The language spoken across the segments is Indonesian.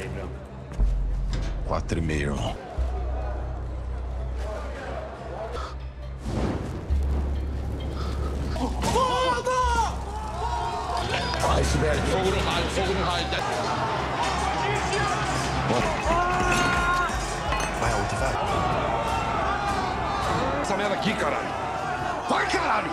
4,5, irmão. Iceberg. Fogo no raio, fogo no raio. Vai, outro, vai. Essa merda aqui, caralho. Vai, caralho!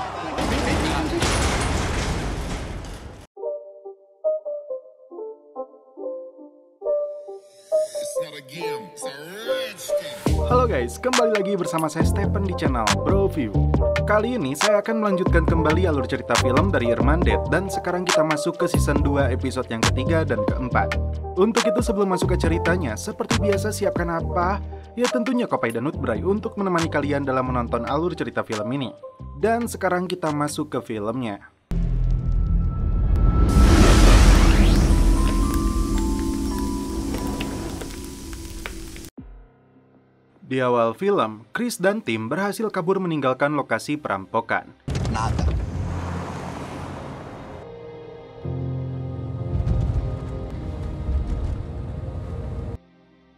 Halo guys, kembali lagi bersama saya Stephen di channel Broview. Kali ini saya akan melanjutkan kembali alur cerita film dari Irmandad, dan sekarang kita masuk ke season 2 episode yang ketiga dan keempat. Untuk itu sebelum masuk ke ceritanya, seperti biasa siapkan apa? Ya tentunya Kopai dan Nutbray untuk menemani kalian dalam menonton alur cerita film ini. Dan sekarang kita masuk ke filmnya. Di awal film, Chris dan tim berhasil kabur meninggalkan lokasi perampokan. Nada.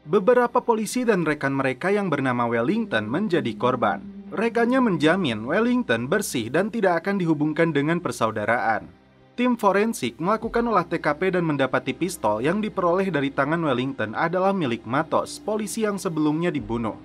Beberapa polisi dan rekan mereka yang bernama Wellington menjadi korban. Rekannya menjamin Wellington bersih dan tidak akan dihubungkan dengan persaudaraan. Tim forensik melakukan olah TKP dan mendapati pistol yang diperoleh dari tangan Wellington adalah milik Matos, polisi yang sebelumnya dibunuh.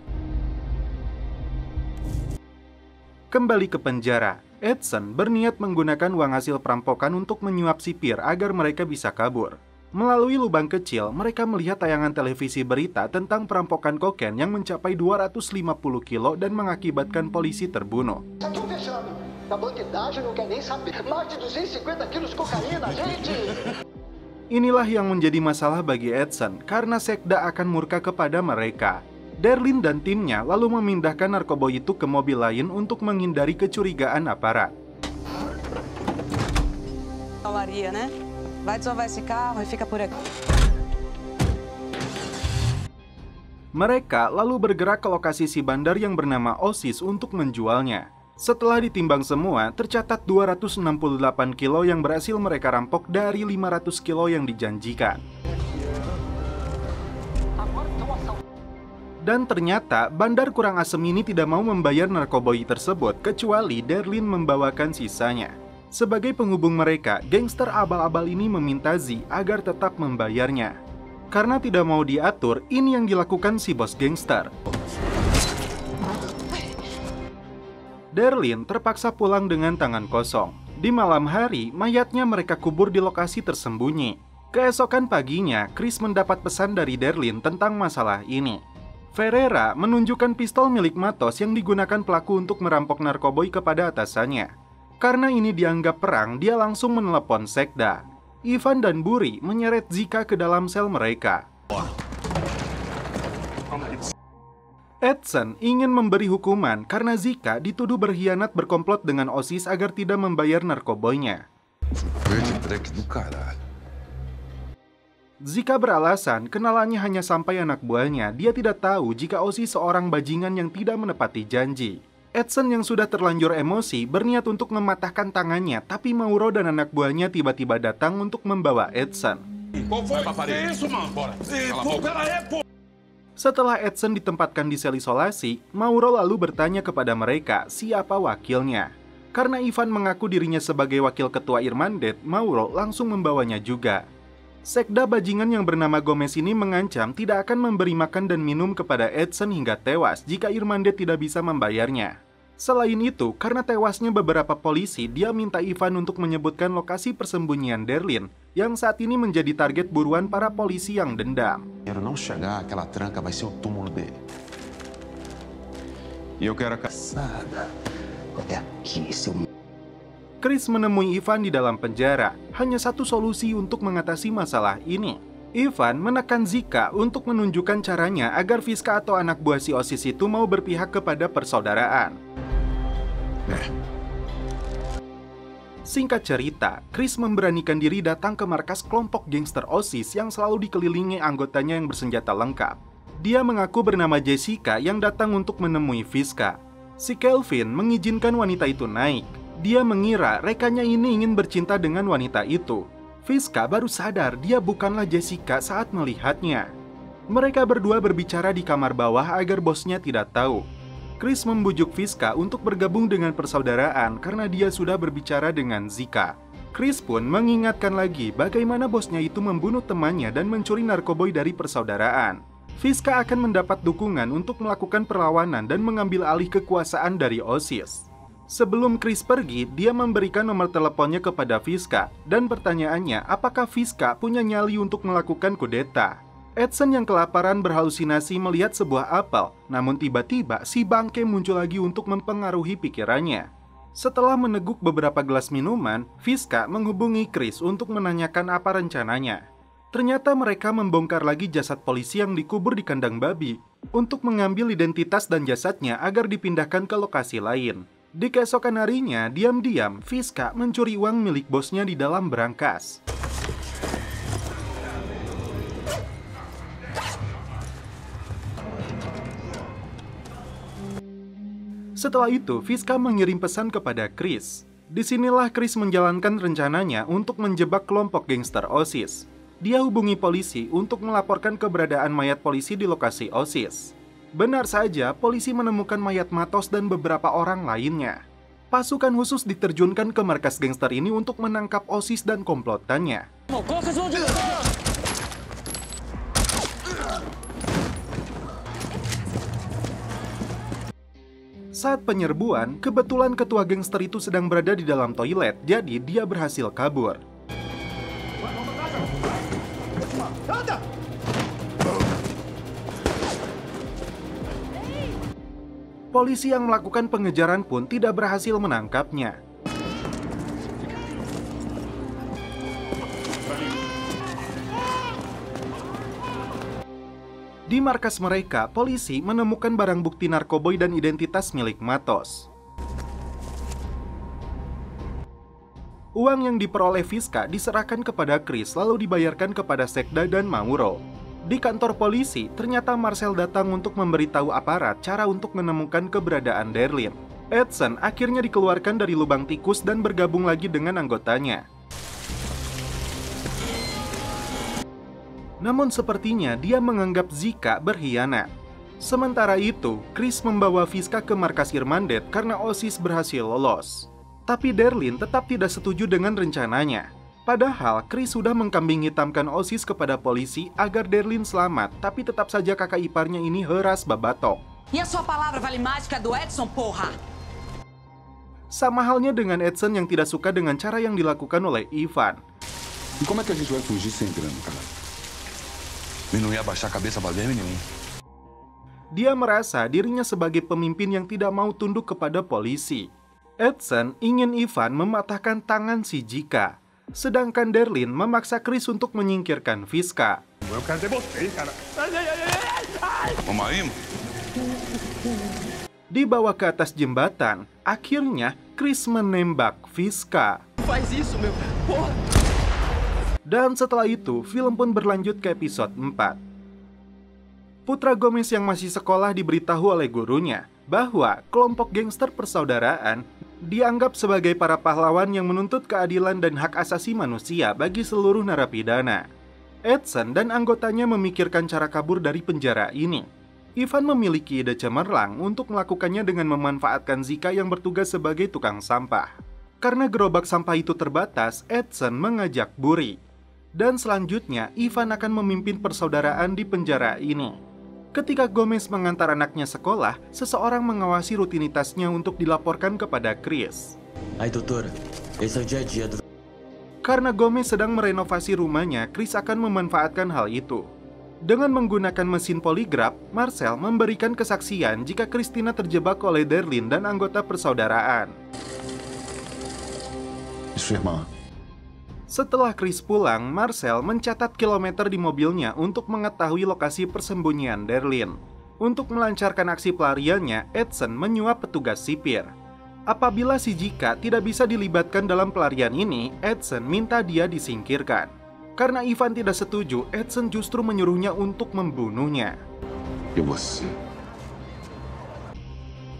Kembali ke penjara, Edson berniat menggunakan uang hasil perampokan untuk menyuap sipir agar mereka bisa kabur. Melalui lubang kecil, mereka melihat tayangan televisi berita tentang perampokan kokain yang mencapai 250 kilo dan mengakibatkan polisi terbunuh. Inilah yang menjadi masalah bagi Edson karena sekda akan murka kepada mereka. Darlene dan timnya lalu memindahkan narkoboy itu ke mobil lain untuk menghindari kecurigaan aparat. Maria, né? Vai desovar esse carro e fica por aqui. Mereka lalu bergerak ke lokasi si bandar yang bernama Osis untuk menjualnya. Setelah ditimbang semua, tercatat 268 kilo yang berhasil mereka rampok dari 500 kilo yang dijanjikan. Dan ternyata, bandar kurang asem ini tidak mau membayar narkoboy tersebut kecuali Darlene membawakan sisanya. Sebagai penghubung mereka, gangster abal-abal ini meminta Z agar tetap membayarnya. Karena tidak mau diatur, ini yang dilakukan si bos gangster. Darlene terpaksa pulang dengan tangan kosong. Di malam hari, mayatnya mereka kubur di lokasi tersembunyi. Keesokan paginya, Chris mendapat pesan dari Darlene tentang masalah ini. Ferreira menunjukkan pistol milik Matos yang digunakan pelaku untuk merampok narkoboy kepada atasannya. Karena ini dianggap perang, dia langsung menelepon sekda. Ivan dan Buri menyeret Zika ke dalam sel mereka. Edson ingin memberi hukuman karena Zika dituduh berkhianat berkomplot dengan Osis agar tidak membayar narkoboynya. Zika beralasan kenalannya hanya sampai anak buahnya. Dia tidak tahu jika Osis seorang bajingan yang tidak menepati janji. Edson yang sudah terlanjur emosi berniat untuk mematahkan tangannya, tapi Mauro dan anak buahnya tiba-tiba datang untuk membawa Edson. Setelah Edson ditempatkan di sel isolasi, Mauro lalu bertanya kepada mereka siapa wakilnya. Karena Ivan mengaku dirinya sebagai wakil ketua Irmandad, Mauro langsung membawanya juga. Sekda bajingan yang bernama Gomez ini mengancam tidak akan memberi makan dan minum kepada Edson hingga tewas jika Irmandad tidak bisa membayarnya. Selain itu, karena tewasnya beberapa polisi, dia minta Ivan untuk menyebutkan lokasi persembunyian Darlene yang saat ini menjadi target buruan para polisi yang dendam. Não chegar, aquela tranca vai ser o túmulo dele. E eu quero a caçada. É aqui, seu... Chris menemui Ivan di dalam penjara. Hanya satu solusi untuk mengatasi masalah ini. Ivan menekan Zika untuk menunjukkan caranya agar Fiska atau anak buah si Osis itu mau berpihak kepada persaudaraan. Singkat cerita, Chris memberanikan diri datang ke markas kelompok gangster Osis yang selalu dikelilingi anggotanya yang bersenjata lengkap. Dia mengaku bernama Jessica yang datang untuk menemui Fiska. Si Kelvin mengizinkan wanita itu naik. Dia mengira rekannya ini ingin bercinta dengan wanita itu. Fiska baru sadar dia bukanlah Jessica saat melihatnya. Mereka berdua berbicara di kamar bawah agar bosnya tidak tahu. Chris membujuk Fiska untuk bergabung dengan persaudaraan karena dia sudah berbicara dengan Zika. Chris pun mengingatkan lagi bagaimana bosnya itu membunuh temannya dan mencuri narkoboy dari persaudaraan. Fiska akan mendapat dukungan untuk melakukan perlawanan dan mengambil alih kekuasaan dari OSIS. Sebelum Chris pergi, dia memberikan nomor teleponnya kepada Fiska dan pertanyaannya apakah Fiska punya nyali untuk melakukan kudeta. Edson yang kelaparan berhalusinasi melihat sebuah apel, namun tiba-tiba si bangke muncul lagi untuk mempengaruhi pikirannya. Setelah meneguk beberapa gelas minuman, Fiska menghubungi Chris untuk menanyakan apa rencananya. Ternyata mereka membongkar lagi jasad polisi yang dikubur di kandang babi untuk mengambil identitas dan jasadnya agar dipindahkan ke lokasi lain. Di keesokan harinya, diam-diam Fiska mencuri uang milik bosnya di dalam berangkas. Setelah itu, Fiska mengirim pesan kepada Chris. Disinilah Chris menjalankan rencananya untuk menjebak kelompok gangster OSIS. Dia hubungi polisi untuk melaporkan keberadaan mayat polisi di lokasi OSIS. Benar saja, polisi menemukan mayat Matos dan beberapa orang lainnya. Pasukan khusus diterjunkan ke markas gangster ini untuk menangkap OSIS dan komplotannya. Saat penyerbuan, kebetulan ketua gangster itu sedang berada di dalam toilet, jadi dia berhasil kabur. Polisi yang melakukan pengejaran pun tidak berhasil menangkapnya. Di markas mereka, polisi menemukan barang bukti narkoboy dan identitas milik Matos. Uang yang diperoleh Fiska diserahkan kepada Chris lalu dibayarkan kepada Sekda dan Mauro. Di kantor polisi, ternyata Marcel datang untuk memberitahu aparat cara untuk menemukan keberadaan Darlene. Edson akhirnya dikeluarkan dari lubang tikus dan bergabung lagi dengan anggotanya. Namun sepertinya dia menganggap Zika berkhianat. Sementara itu, Chris membawa Fiska ke markas Irmandet karena OSIS berhasil lolos. Tapi Darlene tetap tidak setuju dengan rencananya. Padahal Chris sudah mengkambing hitamkan OSIS kepada polisi agar Darlene selamat, tapi tetap saja kakak iparnya ini heras babatok. E a sua palavra vale mais que a do Edson, porra! Sama halnya dengan Edson yang tidak suka dengan cara yang dilakukan oleh Ivan. E como é que a gente vai fugir sem grana, cara? E não ia baixar a cabeça pra verme nenhum. Dia merasa dirinya sebagai pemimpin yang tidak mau tunduk kepada polisi. Edson ingin Ivan mematahkan tangan si Zika. Sedangkan Darlene memaksa Chris untuk menyingkirkan Fiska. Dibawa ke atas jembatan, akhirnya Chris menembak Fiska. Dan setelah itu, film pun berlanjut ke episode 4. Putra Gomez yang masih sekolah diberitahu oleh gurunya bahwa kelompok gangster persaudaraan dianggap sebagai para pahlawan yang menuntut keadilan dan hak asasi manusia bagi seluruh narapidana. Edson dan anggotanya memikirkan cara kabur dari penjara ini. Ivan memiliki ide cemerlang untuk melakukannya dengan memanfaatkan Zika yang bertugas sebagai tukang sampah. Karena gerobak sampah itu terbatas, Edson mengajak Buri. Dan selanjutnya, Ivan akan memimpin persaudaraan di penjara ini. Ketika Gomez mengantar anaknya sekolah, seseorang mengawasi rutinitasnya untuk dilaporkan kepada Chris. Aí, doutora, esse é o dia a dia do... Karena Gomez sedang merenovasi rumahnya, Chris akan memanfaatkan hal itu. Dengan menggunakan mesin poligraf, Marcel memberikan kesaksian jika Christina terjebak oleh Darlene dan anggota persaudaraan. Isso, irmã. Setelah Chris pulang, Marcel mencatat kilometer di mobilnya untuk mengetahui lokasi persembunyian Darlene. Untuk melancarkan aksi pelariannya, Edson menyuap petugas sipir. Apabila si Zika tidak bisa dilibatkan dalam pelarian ini, Edson minta dia disingkirkan. Karena Ivan tidak setuju, Edson justru menyuruhnya untuk membunuhnya. E você?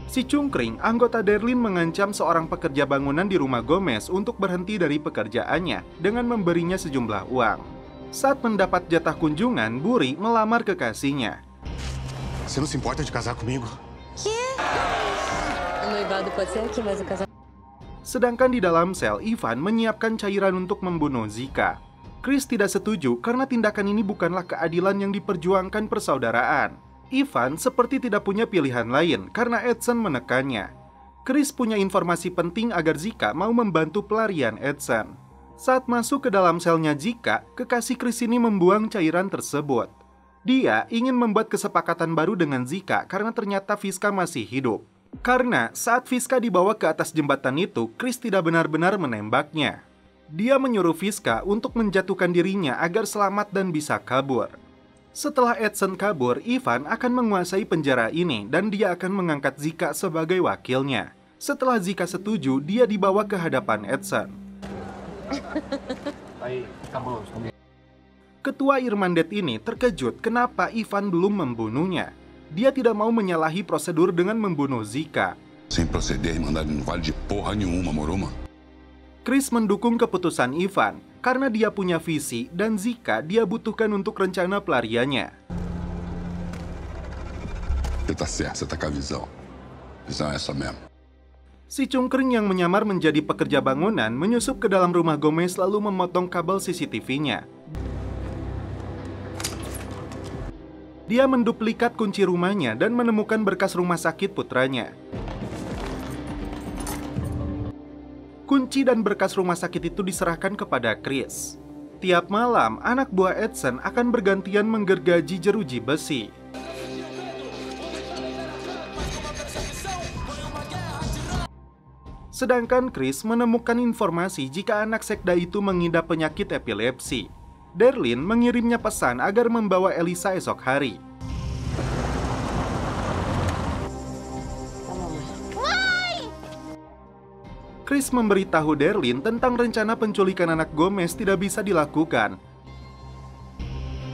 Si Cungkring, anggota Derlin, mengancam seorang pekerja bangunan di rumah Gomez untuk berhenti dari pekerjaannya dengan memberinya sejumlah uang. Saat mendapat jatah kunjungan, Buri melamar kekasihnya. Você não se importa de casar comigo? Sedangkan di dalam sel, Ivan menyiapkan cairan untuk membunuh Zika. Chris tidak setuju karena tindakan ini bukanlah keadilan yang diperjuangkan persaudaraan. Ivan seperti tidak punya pilihan lain karena Edson menekannya. Chris punya informasi penting agar Zika mau membantu pelarian Edson. Saat masuk ke dalam selnya Zika, kekasih Chris ini membuang cairan tersebut. Dia ingin membuat kesepakatan baru dengan Zika karena ternyata Fiska masih hidup. Karena saat Fiska dibawa ke atas jembatan itu, Chris tidak benar-benar menembaknya. Dia menyuruh Fiska untuk menjatuhkan dirinya agar selamat dan bisa kabur. Setelah Edson kabur, Ivan akan menguasai penjara ini dan dia akan mengangkat Zika sebagai wakilnya. Setelah Zika setuju, dia dibawa ke hadapan Edson. Ketua Irmandet ini terkejut kenapa Ivan belum membunuhnya. Dia tidak mau menyalahi prosedur dengan membunuh Zika. Sem proceder, Irmandade não vale de porra nenhuma, Moroma. Chris mendukung keputusan Ivan karena dia punya visi dan Zika dia butuhkan untuk rencana pelariannya. Você tá certo, você tá com a visão. Visão é essa mesmo. Si Cungkring yang menyamar menjadi pekerja bangunan menyusup ke dalam rumah Gomez lalu memotong kabel CCTV-nya. Dia menduplikat kunci rumahnya dan menemukan berkas rumah sakit putranya. Kunci dan berkas rumah sakit itu diserahkan kepada Chris. Tiap malam, anak buah Edson akan bergantian menggergaji jeruji besi. Sedangkan Chris menemukan informasi jika anak sekda itu mengidap penyakit epilepsi. Derlin mengirimnya pesan agar membawa Elisa esok hari. Chris memberitahu Derlin tentang rencana penculikan anak Gomez tidak bisa dilakukan.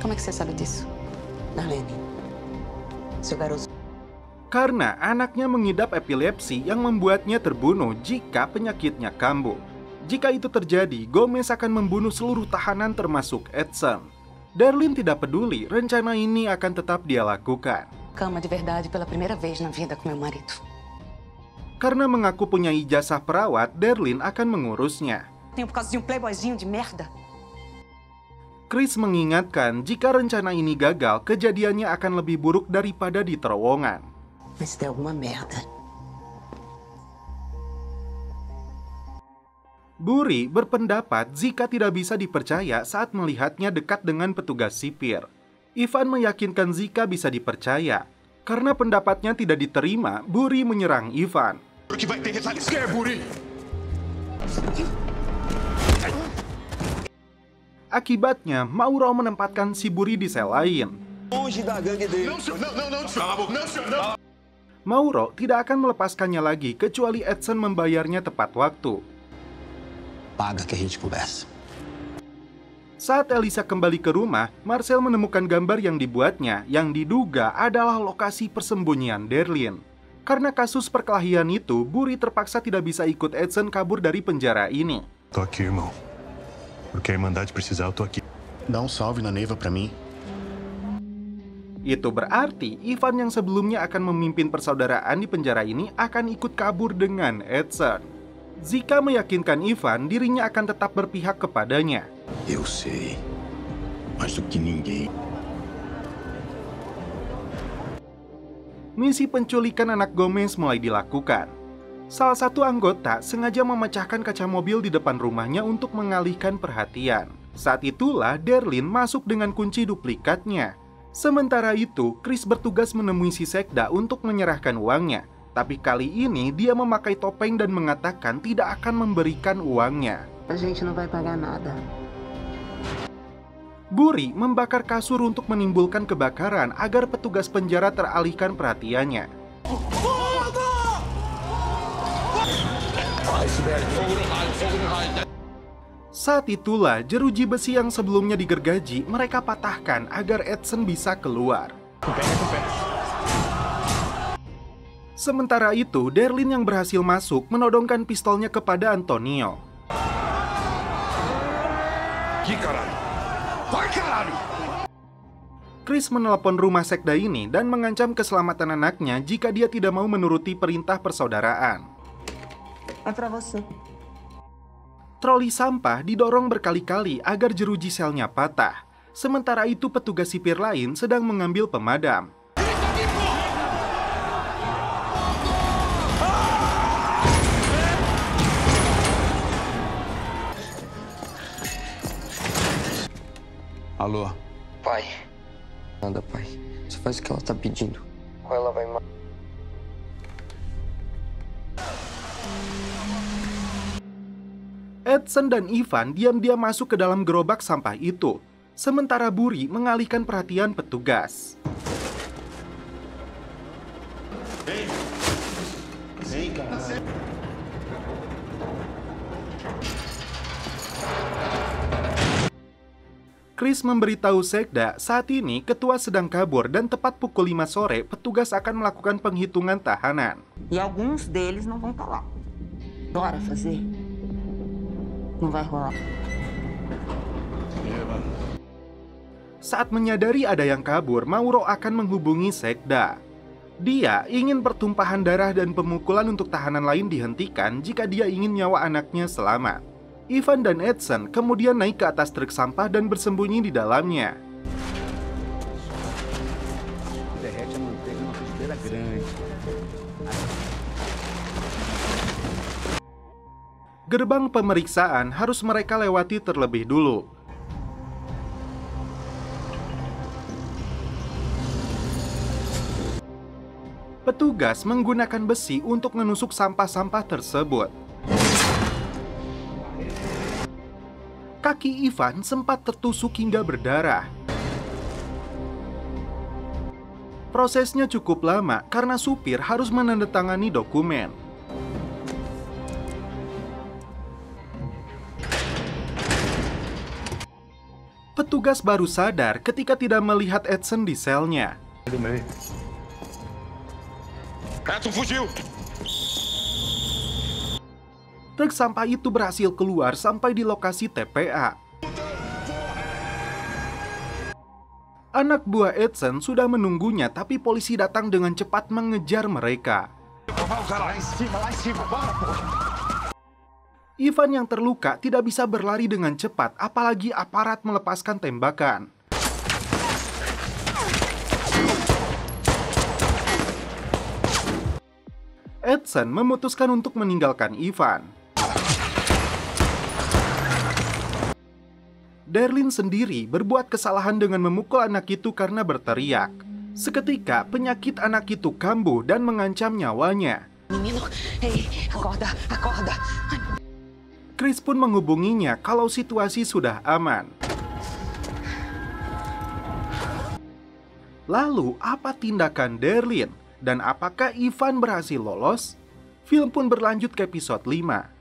Como é que você sabe disso, Darlene? Seu garoto. Karena anaknya mengidap epilepsi yang membuatnya terbunuh jika penyakitnya kambuh. Jika itu terjadi, Gomez akan membunuh seluruh tahanan termasuk Edson. Derlin tidak peduli, rencana ini akan tetap dia lakukan. Cama de verdade pela primeira vez na vida com meu marido. Karena mengaku punya ijazah perawat, Derlin akan mengurusnya. Tenho por causa de playboyzinho de merda. Chris mengingatkan jika rencana ini gagal, kejadiannya akan lebih buruk daripada di terowongan. Mas tem alguma merda. Buri berpendapat Zika tidak bisa dipercaya saat melihatnya dekat dengan petugas sipir. Ivan meyakinkan Zika bisa dipercaya. Karena pendapatnya tidak diterima, Buri menyerang Ivan. Que vai ter retaliação, Buri! Akibatnya, Mauro menempatkan si Buri di sel lain. Longe da gangue dele. Não, senhor! Não, senhor! Mauro tidak akan melepaskannya lagi kecuali Edson membayarnya tepat waktu. Paga que a gente conversa. Saat Elisa kembali ke rumah, Marcel menemukan gambar yang dibuatnya yang diduga adalah lokasi persembunyian Derlin. Karena kasus perkelahian itu, Buri terpaksa tidak bisa ikut Edson kabur dari penjara ini. Tô aqui, irmão. Porque a Irmandade precisar, eu tô aqui. Dá salve na Neiva pra mim. Itu berarti Ivan yang sebelumnya akan memimpin persaudaraan di penjara ini akan ikut kabur dengan Edson. Zika meyakinkan Ivan dirinya akan tetap berpihak kepadanya. Eu sei. Mais do que ninguém. Misi penculikan anak Gomez mulai dilakukan. Salah satu anggota sengaja memecahkan kaca mobil di depan rumahnya untuk mengalihkan perhatian. Saat itulah Derlin masuk dengan kunci duplikatnya. Sementara itu, Chris bertugas menemui si sekda untuk menyerahkan uangnya. Tapi kali ini dia memakai topeng dan mengatakan tidak akan memberikan uangnya. A gente não vai pagar nada. Buri membakar kasur untuk menimbulkan kebakaran agar petugas penjara teralihkan perhatiannya. Saat itulah jeruji besi yang sebelumnya digergaji mereka patahkan agar Edson bisa keluar. Sementara itu, Derlin yang berhasil masuk menodongkan pistolnya kepada Antonio. Chris menelepon rumah sekda ini dan mengancam keselamatan anaknya jika dia tidak mau menuruti perintah persaudaraan. Troli sampah didorong berkali-kali agar jeruji selnya patah. Sementara itu petugas sipir lain sedang mengambil pemadam. Alô? Pai. Nada, pai. Só faz o que ela tá pedindo. Ou ela vai... Edson dan Ivan diam-diam masuk ke dalam gerobak sampah itu. Sementara Buri mengalihkan perhatian petugas. Chris memberitahu sekda saat ini ketua sedang kabur dan tepat pukul 5 sore petugas akan melakukan penghitungan tahanan. E alguns deles não vão estar lá. Bora fazer. Não vai rolar. Saat menyadari ada yang kabur, Mauro akan menghubungi sekda. Dia ingin pertumpahan darah dan pemukulan untuk tahanan lain dihentikan jika dia ingin nyawa anaknya selamat. Ivan dan Edson kemudian naik ke atas truk sampah dan bersembunyi di dalamnya. Gerbang pemeriksaan harus mereka lewati terlebih dulu. Petugas menggunakan besi untuk menusuk sampah-sampah tersebut. Kaki Ivan sempat tertusuk hingga berdarah. Prosesnya cukup lama karena supir harus menandatangani dokumen. Petugas baru sadar ketika tidak melihat Edson di selnya. Truk sampah itu berhasil keluar sampai di lokasi TPA. Anak buah Edson sudah menunggunya, tapi polisi datang dengan cepat mengejar mereka. Ivan yang terluka tidak bisa berlari dengan cepat, apalagi aparat melepaskan tembakan. Edson memutuskan untuk meninggalkan Ivan. Derlin sendiri berbuat kesalahan dengan memukul anak itu karena berteriak. Seketika penyakit anak itu kambuh dan mengancam nyawanya. Menino, hey, acorda, acorda. Chris pun menghubunginya kalau situasi sudah aman. Lalu apa tindakan Derlin? Dan apakah Ivan berhasil lolos? Film pun berlanjut ke episode 5.